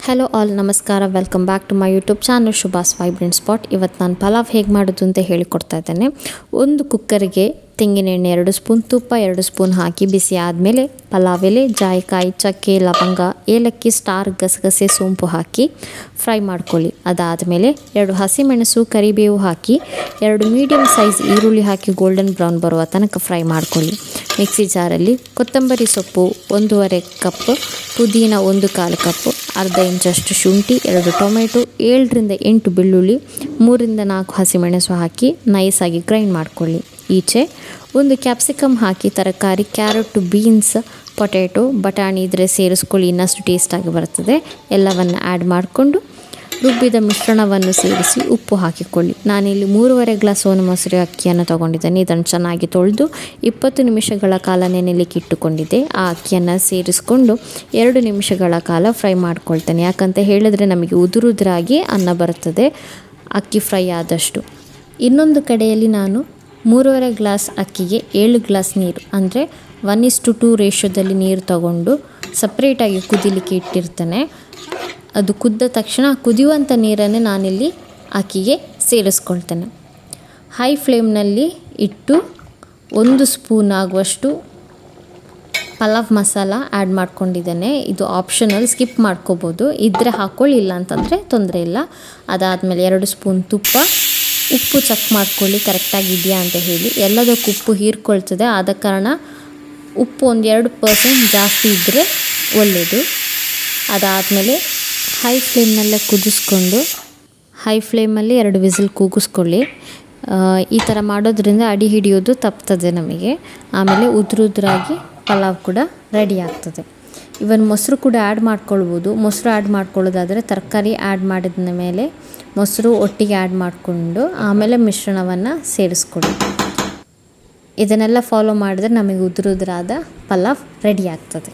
Hello all, ನಮಸ್ಕಾರ. Welcome back to my YouTube channel Shubha's vibrant spot. ಇವತ್ತು ನಾನು ಪಲಾವ್ ಹೇಗೆ ಮಾಡೋದು ಅಂತ ಹೇಳಿಕೊಡ್ತಾ ಇದ್ದೇನೆ. ಒಂದು ಕುಕ್ಕರ್ಗೆ ತೆಂಗಿನ ಎಣ್ಣೆ 2 ಸ್ಪೂನ್, ತುಪ್ಪ 2 ಸ್ಪೂನ್ ಹಾಕಿ ಬಿಸಿ ಆದಮೇಲೆ ಪಲಾವ್ ಎಲೆ, ಜಾಯಿಕಾಯಿ, ಚಕ್ಕೆ, ಲವಂಗ, ಏಲಕ್ಕಿ, ಸ್ಟಾರ್, ಗಸಗಸೆ, ಸೋಂಪು ಹಾಕಿ ಫ್ರೈ ಮಾಡ್ಕೊಳ್ಳಿ. ಅದಾದಮೇಲೆ 2 ಹಸಿಮೆಣಸು, ಕರಿಬೇವು ಹಾಕಿ 2 ಮೀಡಿಯಮ್ ಸೈಜ್ ಈರುಳ್ಳಿ ಹಾಕಿ ಗೋಲ್ಡನ್ ಬ್ರೌನ್ ಬರುವ ತನಕ ಫ್ರೈ ಮಾಡ್ಕೊಳ್ಳಿ. ಮಿಕ್ಸಿ ಜಾರಲ್ಲಿ ಕೊತ್ತಂಬರಿ ಸೊಪ್ಪು 1.5 ಕಪ್, ಪುದೀನ 1/4 ಕಪ್, ಅರ್ಧ ಇಂಚಷ್ಟು ಶುಂಠಿ, 2 ಟೊಮೆಟೊ, 7ರಿಂದ 8 ಬೆಳ್ಳುಳ್ಳಿ, 3ರಿಂದ 4 ಹಸಿಮೆಣಸು ಹಾಕಿ ನೈಸಾಗಿ ಗ್ರೈಂಡ್ ಮಾಡ್ಕೊಳ್ಳಿ. ಈಚೆ 1 ಕ್ಯಾಪ್ಸಿಕಮ್ ಹಾಕಿ ತರಕಾರಿ ಕ್ಯಾರೆಟ್, ಬೀನ್ಸ್, ಪೊಟ್ಯಾಟೊ, ಬಟಾಣಿ ಇದ್ದರೆ ಸೇರಿಸ್ಕೊಳ್ಳಿ, ಇನ್ನಷ್ಟು ಟೇಸ್ಟಾಗಿ ಬರ್ತದೆ. ಎಲ್ಲವನ್ನು ಆ್ಯಡ್ ಮಾಡಿಕೊಂಡು ರುಬ್ಬಿದ ಮಿಶ್ರಣವನ್ನು ಸೇರಿಸಿ ಉಪ್ಪು ಹಾಕಿಕೊಳ್ಳಿ. ನಾನಿಲ್ಲಿ 3.5 ಗ್ಲಾಸ್ ಸೋನ ಮಸೂರಿ ಅಕ್ಕಿಯನ್ನು ತೊಗೊಂಡಿದ್ದೇನೆ. ಇದನ್ನು ಚೆನ್ನಾಗಿ ತೊಳೆದು 20 ನಿಮಿಷಗಳ ಕಾಲ ನೆನೆಲಿಕ್ಕೆ ಇಟ್ಟುಕೊಂಡಿದ್ದೆ. ಆ ಅಕ್ಕಿಯನ್ನು ಸೇರಿಸ್ಕೊಂಡು 2 ನಿಮಿಷಗಳ ಕಾಲ ಫ್ರೈ ಮಾಡ್ಕೊಳ್ತೇನೆ. ಯಾಕಂತ ಹೇಳಿದ್ರೆ ನಮಗೆ ಉದುರಾಗಿ ಅನ್ನ ಬರ್ತದೆ ಅಕ್ಕಿ ಫ್ರೈ ಆದಷ್ಟು. ಇನ್ನೊಂದು ಕಡೆಯಲ್ಲಿ ನಾನು 3.5 ಗ್ಲಾಸ್ ಅಕ್ಕಿಗೆ 7 ಗ್ಲಾಸ್ ನೀರು, ಅಂದರೆ 1:2 ರೇಷಿಯೋದಲ್ಲಿ ನೀರು ತಗೊಂಡು ಸಪ್ರೇಟಾಗಿ ಕುದಿಲಿಕ್ಕೆ ಇಟ್ಟಿರ್ತೇನೆ. ಅದು ಕುದ್ದ ತಕ್ಷಣ ಕುದಿಯುವಂಥ ನೀರನ್ನೇ ನಾನಿಲ್ಲಿ ಅಕ್ಕಿಗೆ ಸೇರಿಸ್ಕೊಳ್ತೇನೆ. ಹೈ ಫ್ಲೇಮ್ನಲ್ಲಿ ಇಟ್ಟು 1 ಸ್ಪೂನ್ ಆಗುವಷ್ಟು ಪಲಾವ್ ಮಸಾಲ ಆ್ಯಡ್ ಮಾಡ್ಕೊಂಡಿದ್ದೇನೆ. ಇದು ಆಪ್ಷನಲ್, ಸ್ಕಿಪ್ ಮಾಡ್ಕೋಬೋದು, ಇದ್ದರೆ ಹಾಕ್ಕೊಳ್ಳಿ, ಇಲ್ಲ ಅಂತಂದರೆ ತೊಂದರೆ ಇಲ್ಲ. ಅದಾದಮೇಲೆ 2 ಸ್ಪೂನ್ ತುಪ್ಪ, ಉಪ್ಪು ಚೆಕ್ ಮಾಡ್ಕೊಳ್ಳಿ ಕರೆಕ್ಟಾಗಿದೆಯಾ ಅಂತ ಹೇಳಿ. ಎಲ್ಲದಕ್ಕೂ ಉಪ್ಪು ಹೀರ್ಕೊಳ್ತದೆ, ಆದ ಕಾರಣ ಉಪ್ಪು 2% ಜಾಸ್ತಿ ಇದ್ದರೆ ಒಳ್ಳೆಯದು. ಅದಾದಮೇಲೆ ಹೈ ಫ್ಲೇಮ್ನಲ್ಲೇ ಕುದಿಸ್ಕೊಂಡು ಹೈ ಫ್ಲೇಮಲ್ಲಿ 2 ವಿಸಿಲ್ ಕೂಗಿಸ್ಕೊಳ್ಳಿ. ಈ ಥರ ಮಾಡೋದ್ರಿಂದ ಅಡಿ ಹಿಡಿಯೋದು ತಪ್ತದೆ ನಮಗೆ. ಆಮೇಲೆ ಉದುರಾಗಿ ಪಲಾವ್ ಕೂಡ ರೆಡಿ ಆಗ್ತದೆ. ಇವನ್ ಮೊಸರು ಕೂಡ ಆ್ಯಡ್ ಮಾಡ್ಕೊಳ್ಬೋದು. ಮೊಸರು ಆ್ಯಡ್ ಮಾಡ್ಕೊಳ್ಳೋದಾದರೆ ತರಕಾರಿ ಆ್ಯಡ್ ಮಾಡಿದ ಮೇಲೆ ಮೊಸರು ಒಟ್ಟಿಗೆ ಆ್ಯಡ್ ಮಾಡಿಕೊಂಡು ಆಮೇಲೆ ಮಿಶ್ರಣವನ್ನು ಸೇರಿಸ್ಕೊಳ್ಳಿ. ಇದನ್ನೆಲ್ಲ ಫಾಲೋ ಮಾಡಿದ್ರೆ ನಮಗೆ ಉದುರಾದ ಪಲಾವ್ ರೆಡಿ ಆಗ್ತದೆ.